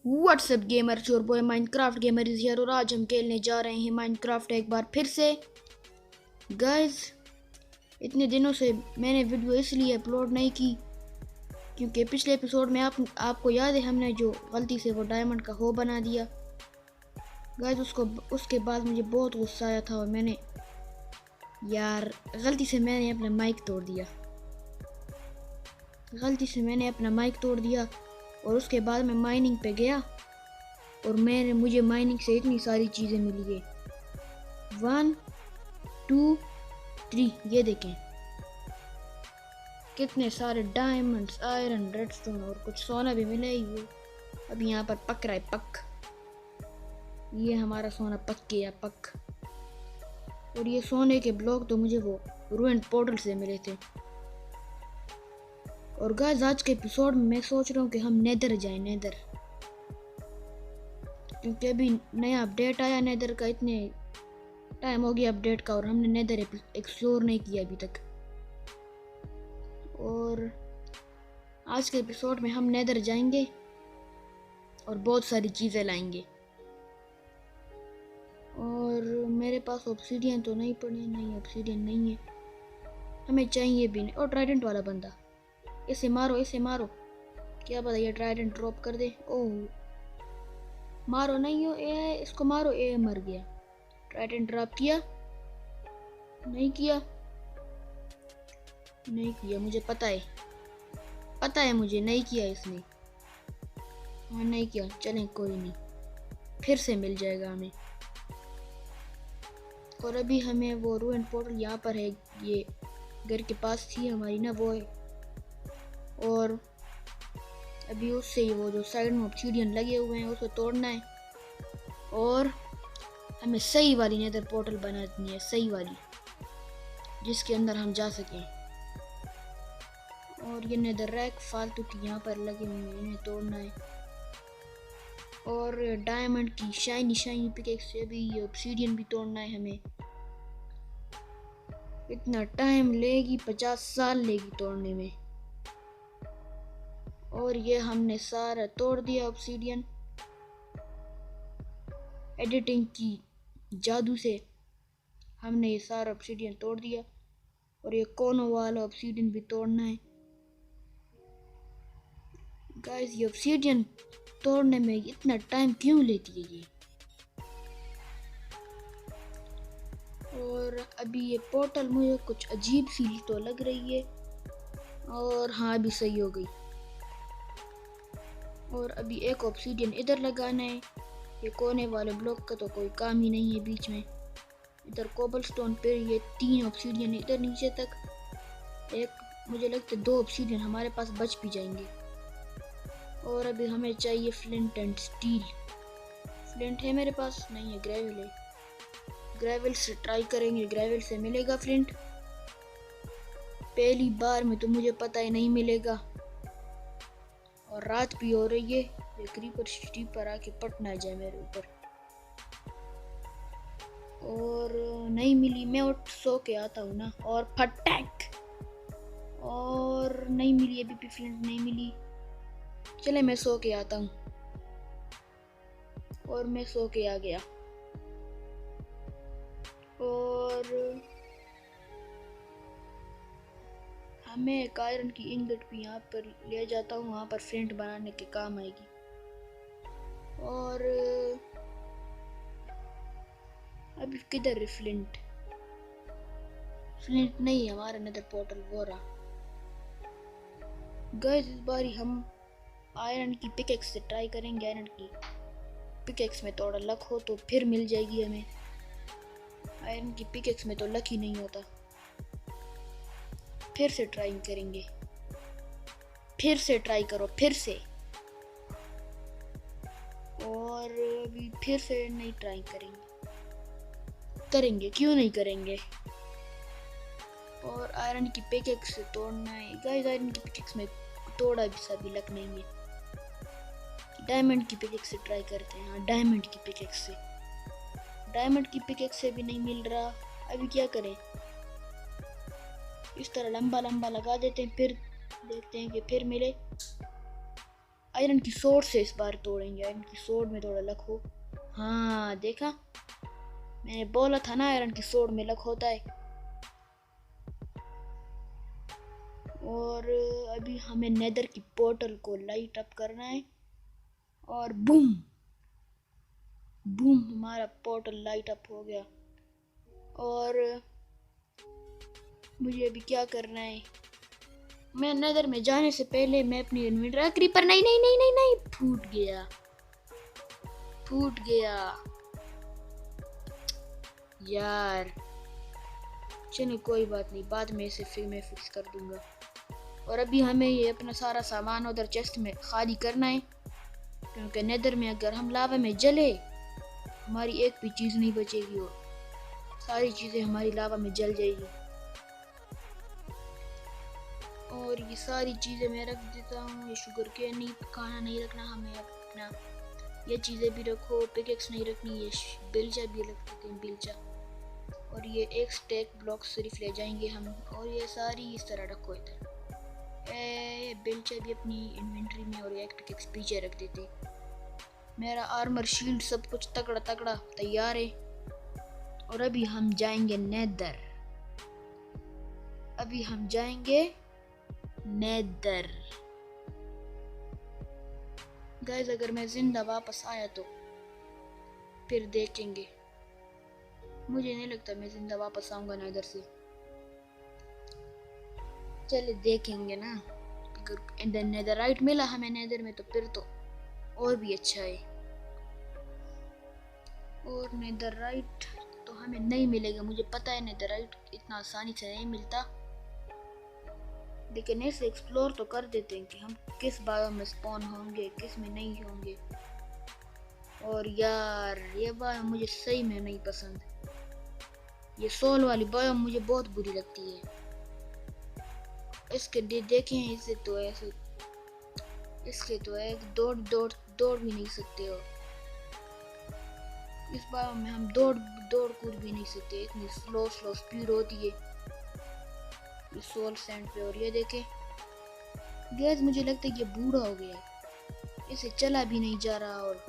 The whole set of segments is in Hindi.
व्हाट्सएप गेमर चोर boy Minecraft gamer is here और आज हम खेलने जा रहे हैं माइनक्राफ्ट एक बार फिर से। गाइस, इतने दिनों से मैंने वीडियो इसलिए अपलोड नहीं की क्योंकि पिछले एपिसोड में आपको याद है हमने जो गलती से वो डायमंड का हो बना दिया। गाइस, उसके बाद मुझे बहुत गुस्सा आया था और गलती से मैंने अपना माइक तोड़ दिया और उसके बाद मैं माइनिंग पे गया और मुझे माइनिंग से इतनी सारी चीज़ें मिली है। 1 2 3 ये देखें कितने सारे डायमंड्स, आयरन, रेडस्टोन और कुछ सोना भी मिला ही। अब यहाँ पर पक रहा है पक। ये हमारा सोना पक गया पक। और ये सोने के ब्लॉक तो मुझे वो रूइंड पोर्टल से मिले थे। और गाइस, आज के एपिसोड में मैं सोच रहा हूँ कि हम नेदर जाएं, नेदर, क्योंकि अभी नया अपडेट आया नेदर का। इतने टाइम हो गया अपडेट का और हमने नेदर एक्सप्लोर नहीं किया अभी तक। और आज के एपिसोड में हम नेदर जाएंगे और बहुत सारी चीज़ें लाएंगे। और मेरे पास ऑब्सीडियन तो नहीं पड़ी, नहीं ऑब्सीडियन नहीं है, हमें चाहिए भी नहीं। और ट्राइडेंट वाला बंदा, इसे मारो, क्या पता ये ट्राइडेंट ड्रॉप कर दे। ओह, मारो नहीं हो ए, इसको मारो। ए मर गया। ट्राइडेंट ड्रॉप किया? नहीं किया, मुझे पता है मुझे नहीं किया इसने। हाँ, नहीं किया। चलें, कोई नहीं, फिर से मिल जाएगा हमें। और अभी हमें वो रूइंड पोर्टल यहाँ पर है, ये घर के पास थी हमारी ना, वो है। और अभी उससे ही वो जो साइड में ऑब्सीडियन लगे हुए हैं उसको तोड़ना है और हमें सही वाली नेदर पोर्टल बनानी है, सही वाली जिसके अंदर हम जा सकें। और ये नेदर रैक फालतू की यहाँ पर लगे हुए हैं, इन्हें तोड़ना है। और डायमंड की शाइनी पिकेक्स से भी ये ऑब्सीडियन भी तोड़ना है हमें। इतना टाइम लेगी, 50 साल लेगी तोड़ने में। और ये हमने सारा तोड़ दिया ऑब्सीडियन एडिटिंग की जादू से। हमने ये सारा ऑब्सीडियन तोड़ दिया और ये कोनों वाला ऑब्सीडियन भी तोड़ना है। गाइस, ये ऑब्सीडियन तोड़ने में इतना टाइम क्यों लेती है ये? और अभी ये पोर्टल मुझे कुछ अजीब सी तो लग रही है। और हाँ, अभी सही हो गई। और अभी एक ऑब्सीडियन इधर लगाना है। ये कोने वाले ब्लॉक का तो कोई काम ही नहीं है बीच में। इधर कोबलस्टोन पे ये 3 ऑब्सीडियन इधर नीचे तक। एक मुझे लगता है 2 ऑब्सीडियन हमारे पास बच भी जाएंगे। और अभी हमें चाहिए फ्लिंट एंड स्टील। फ्लिंट है मेरे पास? नहीं है, ग्रेवल है। ग्रेवल से ट्राई करेंगे, ग्रेवल से मिलेगा फ्लिंट। पहली बार में तो मुझे पता है नहीं मिलेगा। और रात भी हो रही है, ये क्रीपर सिटी पर आके पट ना जाए मेरे ऊपर। और नहीं मिली, मैं उठ सो के आता हूँ ना। और फटैक, और नहीं मिली, अभी भी फ्लिंट नहीं मिली। चले, मैं सो के आता हूँ। और मैं सो के आ गया। और हमें एक आयरन की इंगट भी यहाँ पर ले जाता हूँ, वहाँ पर फ्लिंट बनाने के काम आएगी। और अभी किधर है फ्लिंट? फ्लिंट नहीं है हमारा नेदर पोर्टल, वो रहा। गाइस, इस बार हम आयरन की पिकेक्स से ट्राई करेंगे। आयरन की पिकेक्स में थोड़ा लक हो तो फिर मिल जाएगी हमें। आयरन की पिकेक्स में तो लक ही नहीं होता। फिर से ट्राई करेंगे, फिर से ट्राई करो, फिर से। और अभी फिर से नहीं ट्राई करेंगे, क्यों नहीं करेंगे। और आयरन की पिकेक्स से तोड़ना है। गाइस, आयरन की पिकेक्स में थोड़ा भी सा भी लक नहीं है। डायमंड की पिकेक्स से ट्राई करते हैं। हाँ, डायमंड की पिकेक्स से भी नहीं मिल रहा। अभी क्या करें? इस तरह लंबा लगा देते हैं, फिर देखते हैं कि फिर मिले। आयरन की सोर्ड से इस बार तोड़ेंगे। आयरन की सोर्ड में थोड़ा लक हो। हाँ देखा, मैंने बोला था ना आयरन की सोर्ड में लक होता है। और अभी हमें नेदर की पोर्टल को लाइट अप करना है और बूम बूम हमारा पोर्टल लाइट अप हो गया। और मुझे अभी क्या करना है, मैं नेदर में जाने से पहले मैं अपनी इन्वेंटरी क्रीपर नहीं नहीं नहीं नहीं नहीं फूट गया यार। चलो कोई बात नहीं, बाद में इसे फिर मैं फिक्स कर दूंगा। और अभी हमें ये अपना सारा सामान उधर चेस्ट में खाली करना है, क्योंकि नेदर में अगर हम लावा में जले हमारी एक भी चीज़ नहीं बचेगी और सारी चीज़ें हमारी लावा में जल जाएगी। और ये सारी चीज़ें मैं रख देता हूँ। ये शुगर केन नहीं, खाना नहीं रखना हमें अपना, ये चीज़ें भी रखो। पिकेक्स नहीं रखनी, ये बिलचा भी रख देते हैं, बिलचा। और ये एक स्टैक ब्लॉक सिर्फ ले जाएंगे हम। और ये सारी इस तरह रखो इधर। ये बिलचा भी अपनी इन्वेंटरी में और एक पिकेक्स पीछे रख देते। मेरा आर्मर शील्ड सब कुछ तगड़ा तगड़ा तैयार है। और अभी हम जाएंगे नेदर। गाइस अगर मैं जिंदा वापस आया तो फिर देखेंगे। मुझे नहीं लगता मैं जिंदा वापस आऊंगा नेदर से। चले देखेंगे ना, अगर नेदरराइट मिला हमें नेदर में तो फिर तो और भी अच्छा है। और नेदरराइट तो हमें नहीं मिलेगा, मुझे पता है नेदरराइट इतना आसानी से नहीं मिलता, लेकिन ऐसे एक्सप्लोर तो कर देते हैं कि हम किस बायोम में स्पॉन होंगे किस में नहीं होंगे। और यार ये बायोम मुझे सही में नहीं पसंद, ये सोल वाली बायोम मुझे बहुत बुरी लगती है। इसके देखें इसे तो ऐसे, इसके तो एक दौड़ भी नहीं सकते हो। इस बायोम में हम दौड़ कूद भी नहीं सकते, इतनी स्लो स्पीड होती है ये सोल सैंड पे। और ये देखें गैस, मुझे लगता है ये बूढ़ा हो गया है, इसे चला भी नहीं जा रहा और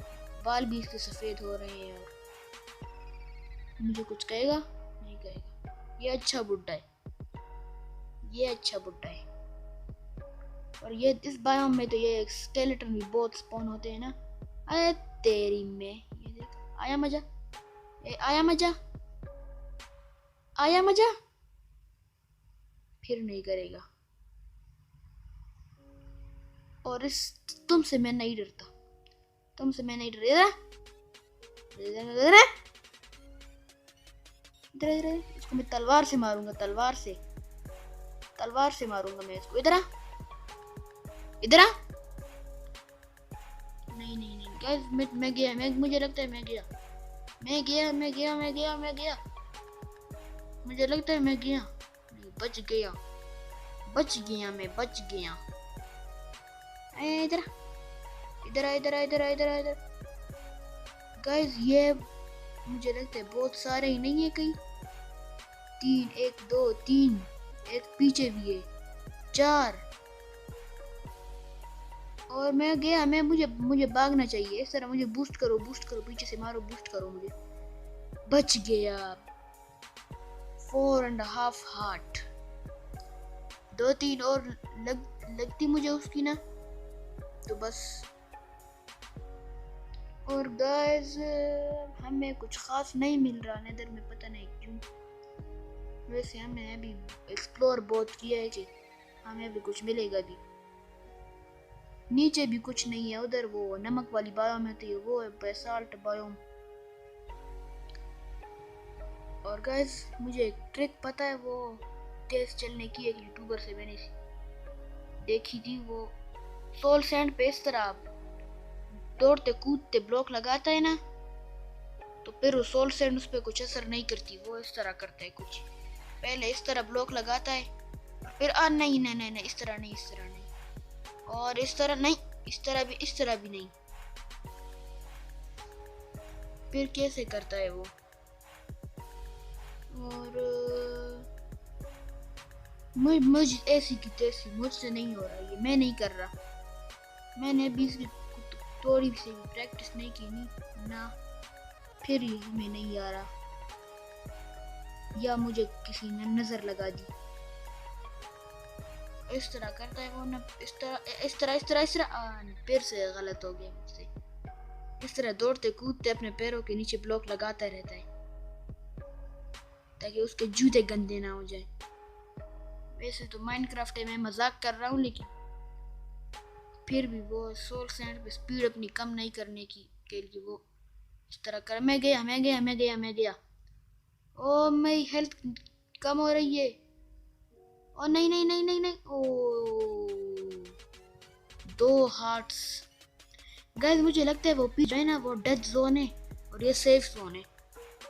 बाल भी इसके सफ़ेद हो रहे हैं। और मुझे कुछ कहेगा नहीं कहेगा, ये अच्छा बुड्ढा है। और ये इस बायोम में तो ये स्केलेटन भी बहुत स्पॉन होते हैं ना। अरे तेरी में, ये देख आया मजा फिर नहीं करेगा। और इस तुमसे मैं नहीं डरता, इधर इसको मैं तलवार से मारूंगा, मैं इसको। इधर आ नहीं गाइस, मैं गया, मुझे लगता है मैं गया, मुझे लगता है मैं गया। बच गया। इधर गाइस, ये मुझे लगता है बहुत सारे ही नहीं है, कहीं 3, 1 2 3, एक पीछे भी है 4। और मैं गया, मुझे भागना चाहिए इस तरह। मुझे बूस्ट करो, पीछे से मारो, बूस्ट करो मुझे। बच गया। 4.5 हार्ट, 2-3 और लगती मुझे उसकी ना, तो बस। और गाइस हमें कुछ खास नहीं मिल रहा नेदर में, पता नहीं क्यों। वैसे हमने अभी एक्सप्लोर बहुत किया है कि हमें अभी कुछ मिलेगा भी। नीचे भी कुछ नहीं है, उधर वो नमक वाली बायोम होती है, वो है बेसाल्ट बायोम। और गाइस मुझे एक ट्रिक पता है, वो तेज चलने की, एक यूट्यूबर से मैंने देखी थी। वो सोल सैंड पे इस तरह दौड़ते कूदते ब्लॉक लगाता है ना, तो फिर वो सोल सैंड उस पर कुछ असर नहीं करती। वो इस तरह करता है कुछ, पहले इस तरह ब्लॉक लगाता है, फिर नहीं इस तरह नहीं, और इस तरह नहीं, इस तरह भी नहीं। फिर कैसे करता है वो? और मुझे ऐसी की तैसी, मुझसे नहीं हो रहा, ये मैं नहीं कर रहा। मैंने अभी इसकी थोड़ी से भी प्रैक्टिस नहीं की ना, फिर ही हमें नहीं आ रहा, या मुझे किसी ने नजर लगा दी। इस तरह करता है वो ना, इस तरह फिर से गलत हो गया मुझसे। इस तरह दौड़ते कूदते अपने पैरों के नीचे ब्लॉक लगाता रहता है ताकि उसके जूते गंदे ना हो जाए। वैसे तो माइनक्राफ्ट में मजाक कर रहा हूँ, लेकिन फिर भी वो सोल सैंड पे स्पीड अपनी कम नहीं करने की के लिए वो इस तरह कर। मैं गया। ओ मेरी हेल्थ कम हो रही है। ओ नहीं। ओ 2 हार्ट्स। गाइस मुझे लगता है वो पीछे है ना, वो डेथ जोन है और ये सेफ जोन है।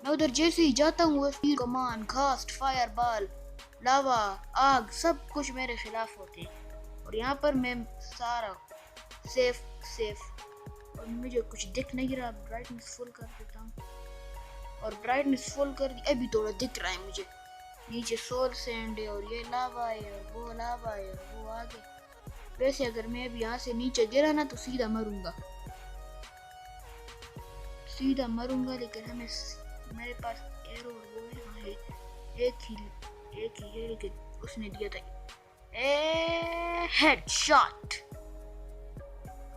मैं उधर जैसे ही जाता हूँ वो फील कमान, घास्ट, फायर बॉल, लावा, आग, सब कुछ मेरे खिलाफ होते हैं और यहाँ पर मैं सारा सेफ और मुझे कुछ दिख नहीं रहा। ब्राइटनेस फुल कर देता हूँ और ब्राइटनेस फुल कर दी, अभी थोड़ा दिख रहा है मुझे। नीचे सोल सैंड है और ये लावा है और वो लावा है और वो आगे। वैसे अगर मैं अभी यहाँ से नीचे गिरा ना तो सीधा मरूंगा, लेकिन हमें मेरे पास एरो वो है, एक ही है, लेकिन उसने दिया था हेडशॉट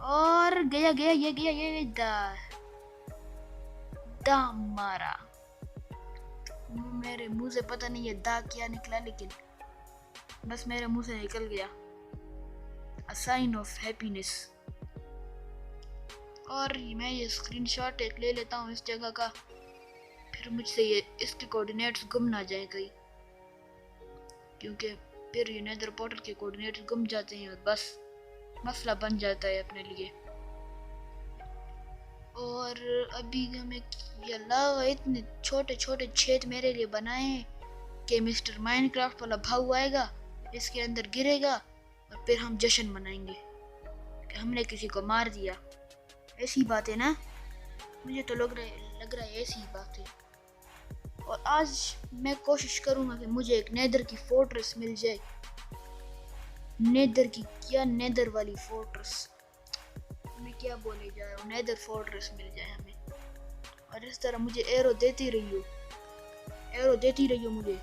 और गया ये दा मारा। मेरे मुंह से पता नहीं है दा क्या निकला, लेकिन बस मेरे मुंह से निकल गया। A sign of happiness। और मैं ये स्क्रीनशॉट एक ले लेता हूँ इस जगह का, फिर मुझसे ये इसके कोऑर्डिनेट्स गुम ना जाए कहीं, क्योंकि फिर ये नेदर पोर्टल के कोऑर्डिनेट्स गुम जाते हैं और बस मसला बन जाता है अपने लिए। और अभी हमें ये लावा इतने छोटे छोटे छेद मेरे लिए बनाए हैं कि मिस्टर माइनक्राफ्ट वाला भाऊ आएगा, इसके अंदर गिरेगा और फिर हम जश्न मनाएंगे कि हमने किसी को मार दिया। ऐसी बात है ना, मुझे तो लग रहा है ऐसी बात है। और आज मैं कोशिश करूंगा कि मुझे एक नेदर की फोर्ट्रेस मिल जाए। नेदर की क्या, नेदर वाली फोर्ट्रेस, मैं क्या बोले जा रहा हूँ, नेदर फोर्ट्रेस मिल जाए हमें। और इस तरह मुझे एरो देती रही हो मुझे।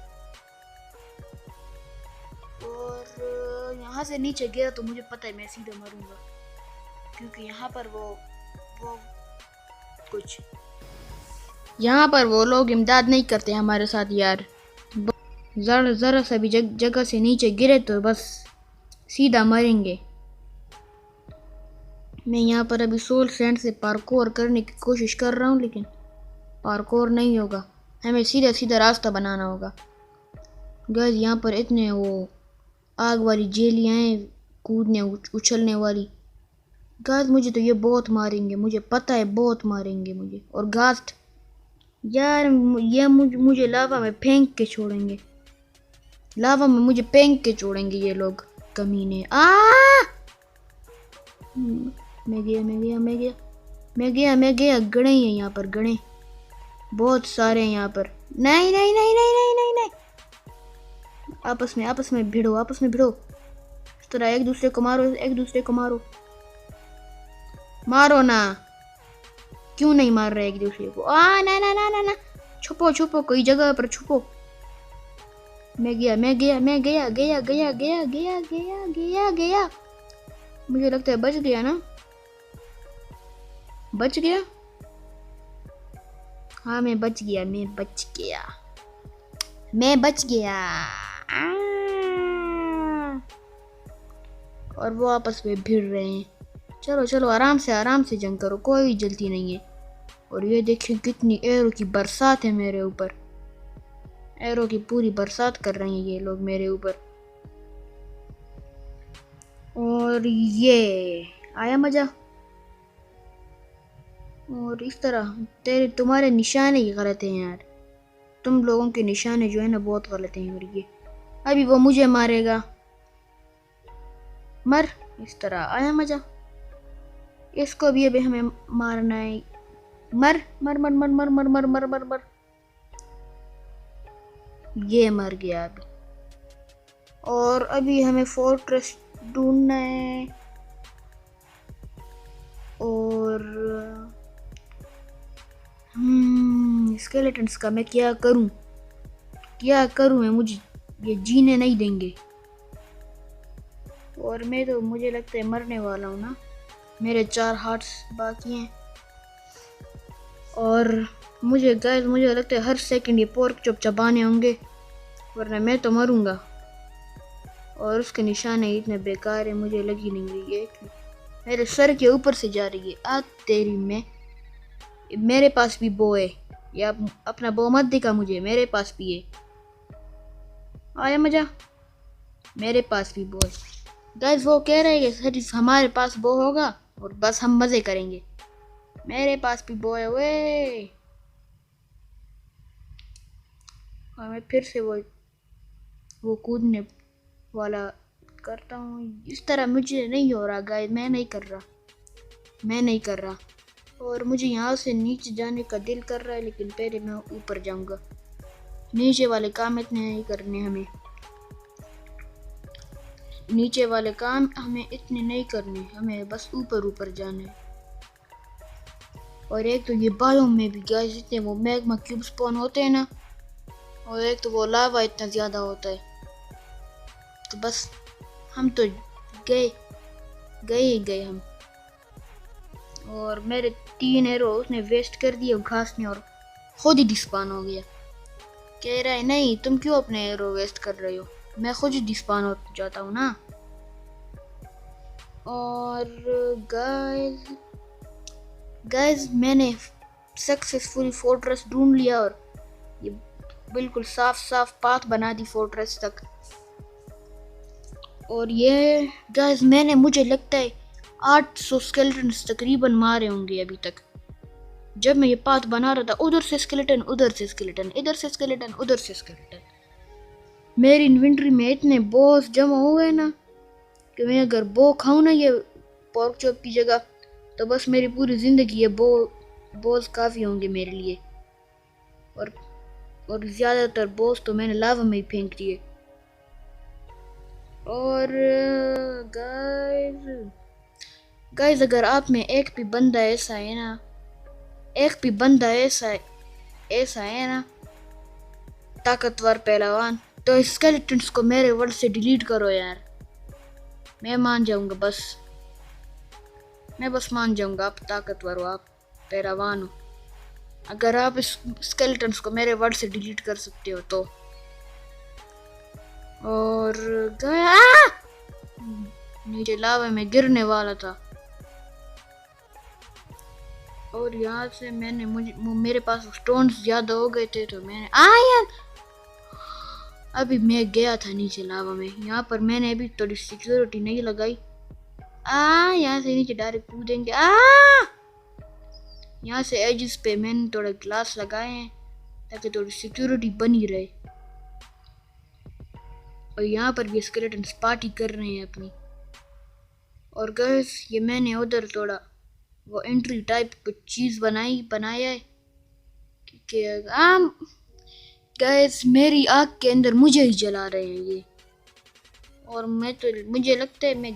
और यहाँ से नीचे गया तो मुझे पता है मैं सीधा मरूंगा, क्योंकि यहाँ पर वो कुछ यहाँ पर वो लोग इमदाद नहीं करते हमारे साथ यार। जरा सा भी जगह से नीचे गिरे तो बस सीधा मरेंगे। मैं यहाँ पर अभी सोल सैंड से पार्कोर करने की कोशिश कर रहा हूँ, लेकिन पार्कोर नहीं होगा, हमें सीधा सीधा रास्ता बनाना होगा। गाइस यहाँ पर इतने वो आग वाली जेलियाँ हैं, कूदने उछलने वाली। गाइस मुझे तो ये बहुत मारेंगे, मुझे पता है बहुत मारेंगे मुझे। और घास्ट यार, ये मुझे लावा में फेंक के छोड़ेंगे, ये लोग कमीने। मैं गया। गणे हैं यहाँ पर, गणे बहुत सारे हैं यहाँ पर। नहीं। आपस में भिड़ो। इस तरह एक दूसरे को मारो ना। क्यों नहीं मार रहे एक दूसरे को? ना। छुपो कोई जगह पर छुपो। मैं गया। मुझे लगता है बच गया ना, बच गया। हाँ मैं बच गया। और वो आपस में भिड़ रहे हैं। चलो आराम से जंग करो, कोई जल्दी नहीं है। और ये देखिए कितनी एरो की बरसात है मेरे ऊपर, एरो की पूरी बरसात कर रहे हैं ये लोग मेरे ऊपर। और ये आया मजा। और इस तरह तुम्हारे निशाने ही गलत हैं यार, तुम लोगों के निशाने जो है ना बहुत गलत हैं। और ये अभी वो मुझे मारेगा, मर। इस तरह आया मजा। इसको भी अभी हमें मारना है। मर। ये मर गया अभी। और अभी हमें फोर्ट्रेस ढूंढना है। और स्केलेटन्स का मैं क्या करूं मैं, मुझे ये जीने नहीं देंगे। और मैं तो मुझे लगता है मरने वाला हूँ ना। मेरे 4 हार्ट्स बाकी हैं और मुझे लगता है हर सेकंड ये पोर्क चॉप चबाने होंगे वरना मैं तो मरूंगा। और उसके निशाने इतने बेकार है, मुझे लगी नहीं रही है कि मेरे सर के ऊपर से जा रही है। आ तेरी में, मेरे पास भी बो है, या अपना बो मत दिखा मुझे, मेरे पास भी है। आया मजा, मेरे पास भी बो है। गाइस वो कह रहे हैं कि हमारे पास बो होगा और बस हम मजे करेंगे। मेरे पास भी बो है वे। और मैं फिर से वो कूदने वाला करता हूँ। इस तरह मुझे नहीं हो रहा गाइस, मैं नहीं कर रहा। और मुझे यहाँ से नीचे जाने का दिल कर रहा है लेकिन पहले मैं ऊपर जाऊंगा। नीचे वाले काम इतने नहीं करने हमें, हमें बस ऊपर जाना है। और एक तो ये बायोम में भी गाइस इतने वो मैग्मा क्यूब स्पॉन होते हैं ना, और एक तो वो लावा इतना ज़्यादा होता है, तो बस हम तो गए हम। और मेरे 3 एरो उसने वेस्ट कर दिए घास ने और खुद ही डिस्पान हो गया। कह रहा है नहीं तुम क्यों अपने एरो वेस्ट कर रहे हो, मैं खुद ही डिस्पान हो जाता हूँ ना। और गाइस मैंने सक्सेसफुली फोर्ट्रेस ढूंढ लिया और ये बिल्कुल साफ पाथ बना दी फोर्ट्रेस तक। और ये गाइस मुझे लगता है 800 स्केलेटन्स तकरीबन मारे होंगे अभी तक। जब मैं ये पाथ बना रहा था उधर से स्केलेटन, उधर से स्केलेटन, इधर से स्केलेटन, उधर से स्केलेटन। मेरी इन्वेंटरी में इतने बॉस जमा हुए ना कि मैं अगर बो खाऊं ना ये पोर्क चॉप की जगह तो बस मेरी पूरी जिंदगी ये बॉस काफी होंगे मेरे लिए। और ज्यादातर बॉस तो मैंने लावा में ही फेंक दिए। और गाइस अगर आप में एक भी बंदा ऐसा है ना ताकतवर पहलवान, तो स्केलेटन्स को मेरे वर्ल्ड से डिलीट करो यार। मैं मान जाऊंगा, मैं बस मान जाऊंगा आप ताकतवर हो, आप पहलवान हो, अगर आप इस स्केलेटन्स को मेरे वर्ल्ड से डिलीट कर सकते हो तो। और नीचे लावा में गिरने वाला था और यहाँ से मेरे पास स्टोन्स ज्यादा हो गए थे तो मैंने यार अभी मैं गया था नीचे लावा में। यहाँ पर मैंने अभी थोड़ी सिक्योरिटी नहीं लगाई। यहाँ से नीचे डायरेक्ट कूदेंगे। यहाँ से एजेस पे मैंने थोड़ा ग्लास लगाए हैं ताकि थोड़ी सिक्योरिटी बनी रहे। और यहाँ पर भी स्केलेटन्स पार्टी कर रहे हैं अपनी। और गाइस ये मैंने उधर थोड़ा वो एंट्री टाइप कुछ चीज बनाया है कि गाइस मेरी आँख के अंदर मुझे ही जला रहे हैं ये। और मुझे लगता है मैं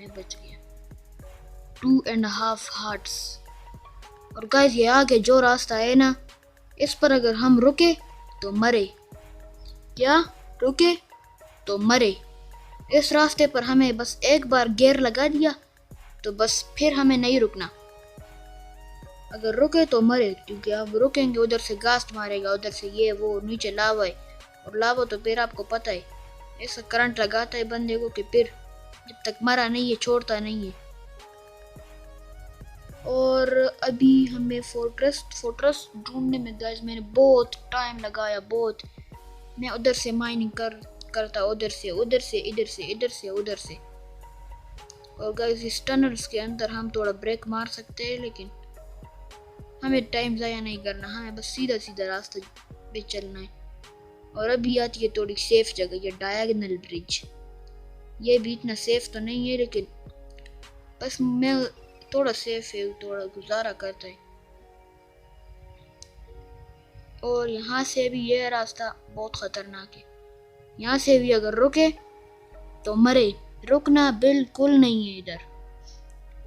बच गया 2.5 हार्ट्स। और गाइस ये आगे जो रास्ता है ना, इस पर अगर हम रुके तो मरे। इस रास्ते पर हमें बस एक बार गियर लगा दिया तो बस फिर हमें नहीं रुकना। अगर रुके तो मरे, क्योंकि अब रुकेंगे उधर से घास मारेगा, उधर से ये वो, नीचे लावा है और लावा तो फिर आपको पता है ऐसा करंट लगाता है बंदे को कि फिर जब तक मरा नहीं है छोड़ता नहीं है। और अभी हमें फोर्ट्रेस ढूंढने में गाइस मैंने बहुत टाइम लगाया, मैं उधर से माइनिंग करता, उधर से उधर से। और गाइस इस टनल्स के अंदर हम थोड़ा ब्रेक मार सकते हैं लेकिन हमें टाइम ज़ाया नहीं करना, हमें बस सीधा रास्ता पे चलना है। और अभी आती है थोड़ी सेफ जगह, ये डायगोनल ब्रिज। ये भी इतना सेफ तो नहीं है लेकिन बस मैं थोड़ा सेफ है, थोड़ा गुजारा करता है। और यहाँ से भी ये रास्ता बहुत खतरनाक है, यहाँ से भी अगर रुके तो मरे, रुकना बिल्कुल नहीं है इधर।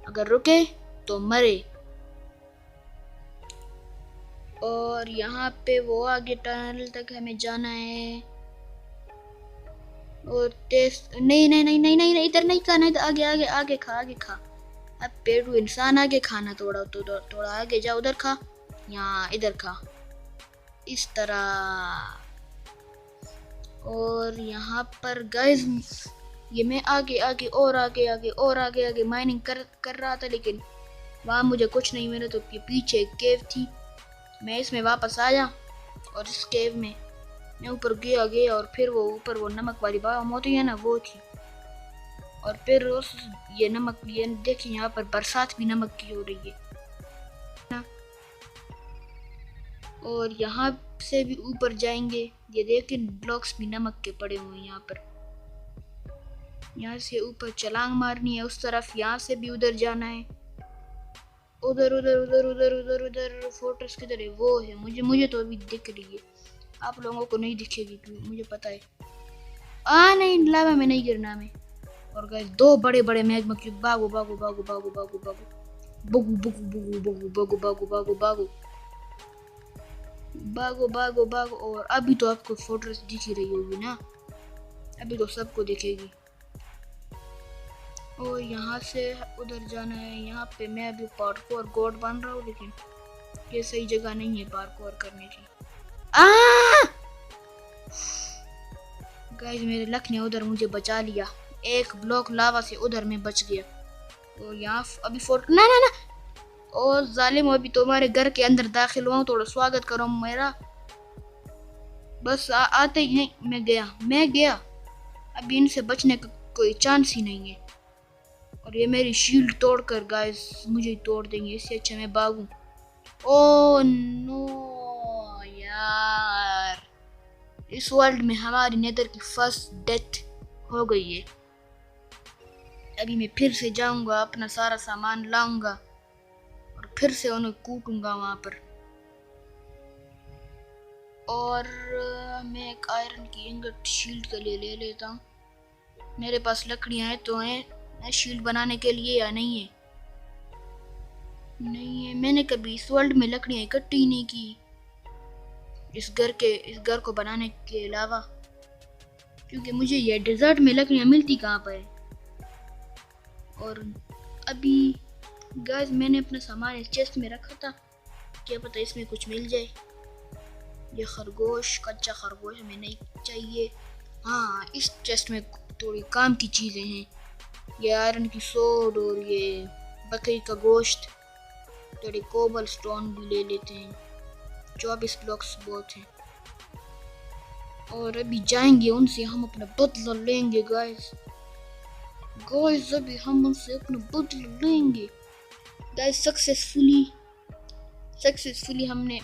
अगर रुके तो मरे। और यहाँ पे वो आगे टनल तक हमें जाना है। और टेस्ट नहीं नहीं नहीं नहीं नहीं नहीं, इधर नहीं खाना, इधर आगे आगे आगे खा, आगे खा। अब पेड़ू इंसान आगे खाना, थोड़ा तो थोड़ा आगे जा, उधर खा, यहाँ इधर खा, इस तरह। और यहाँ पर गाइस ये मैं आगे आगे और आगे आगे और आगे आगे माइनिंग कर रहा था, लेकिन वहाँ मुझे कुछ नहीं मिला। तो ये पीछे एक केव थी, मैं इसमें वापस आया और इस केव में मैं ऊपर गया और फिर वो ऊपर वो नमक वाली बाम होती है ना, वो थी। और फिर उस ये नमक, ये देखिए यहाँ पर बरसात भी नमक की हो रही है। और यहाँ से भी ऊपर जाएंगे, ये देखिए ब्लॉक्स भी नमक के पड़े हुए हैं यहाँ पर। यहाँ से ऊपर छलांग मारनी है उस तरफ, यहाँ से भी उधर जाना है। उधर उधर उधर उधर उधर उधर फोर्ट्रेस किधर है? वो है, मुझे तो अभी दिख रही है, आप लोगों को नहीं दिखेगी क्योंकि मुझे पता है। नहीं, लावा में नहीं गिरना में। और गाइस दो बड़े बड़े मैग्मा क्यूब, भागो भागो भागो भागो भागो भागो बगू बगू बगू बगू बगू भागो भागो भागो भागो भागो भागो। और अभी तो आपको फोर्ट्रेस दिख ही रही होगी ना, अभी तो सबको दिखेगी। और यहाँ से उधर जाना है। यहाँ पे मैं अभी पार्कोर गॉड बन रहा हूँ, लेकिन ये सही जगह नहीं है पार्कोर करने की। गाइस मेरे लक ने उधर मुझे बचा लिया, एक ब्लॉक लावा से उधर में बच गया। और यहाँ अभी फोर्ट ना ना ना, और जालिम अभी तुम्हारे घर के अंदर दाखिल हुआ, थोड़ा स्वागत करो मेरा। बस आते ही नहीं मैं गया। अभी इनसे बचने का कोई चांस ही नहीं है। और ये मेरी शील्ड तोड़कर गाइस मुझे तोड़ देंगे, इससे अच्छा मैं भागूं। ओह नो यार, इस वर्ल्ड में हमारी नेदर की फर्स्ट डेथ हो गई है। अभी मैं फिर से जाऊंगा, अपना सारा सामान लाऊंगा और फिर से उन्हें कूटूंगा वहां पर। और मैं एक आयरन की इंगट शील्ड के लिए ले लेता हूँ। मेरे पास लकड़ियां हैं तो हैं शील्ड बनाने के लिए या नहीं है? नहीं है, मैंने कभी इस वर्ल्ड में लकड़ियां इकट्ठी नहीं की इस घर को बनाने के अलावा, क्योंकि मुझे ये डेजर्ट में लकड़ियां मिलती कहाँ पर है। और अभी गाइस मैंने अपना सामान इस चेस्ट में रखा था, क्या पता इसमें कुछ मिल जाए। ये खरगोश, कच्चा खरगोश हमें नहीं चाहिए। हाँ, इस चेस्ट में थोड़ी काम की चीजें हैं, ये आयरन की सोड और ये बकरी का गोश्त, थोड़ी कोबल स्टोन भी ले लेते हैं। 24 ब्लॉक्स बहुत हैं। और अभी जाएंगे उनसे, हम अपना बदला लेंगे गाइस। अभी हम उनसे अपना बदला लेंगे गाइस। सक्सेसफुली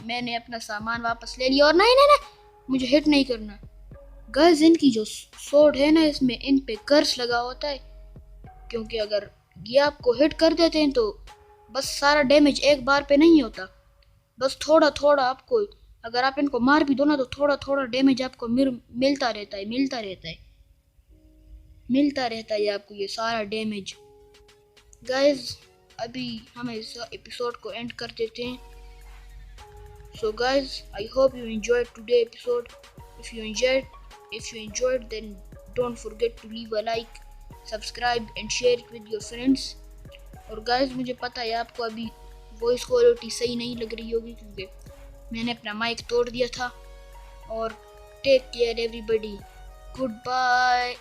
मैंने अपना सामान वापस ले लिया। और नहीं नहीं नहीं, मुझे हिट नहीं करना गाइस। इनकी जो सोड है ना, इसमें इन पे कर्स लगा होता है, क्योंकि अगर ये आपको हिट कर देते हैं तो बस सारा डैमेज एक बार पे नहीं होता, बस थोड़ा थोड़ा आपको, अगर आप इनको मार भी दो ना तो थोड़ा थोड़ा डैमेज आपको मिलता रहता है आपको ये सारा डैमेज। गाइस अभी हम इस एपिसोड को एंड कर देते हैं। So guys I hope you enjoyed today episode. If you enjoyed then don't forget to leave a like, subscribe and share it with your friends. और गाइस मुझे पता है आपको अभी वॉइस क्वालिटी सही नहीं लग रही होगी, क्योंकि मैंने अपना माइक तोड़ दिया था। और take care everybody, good bye.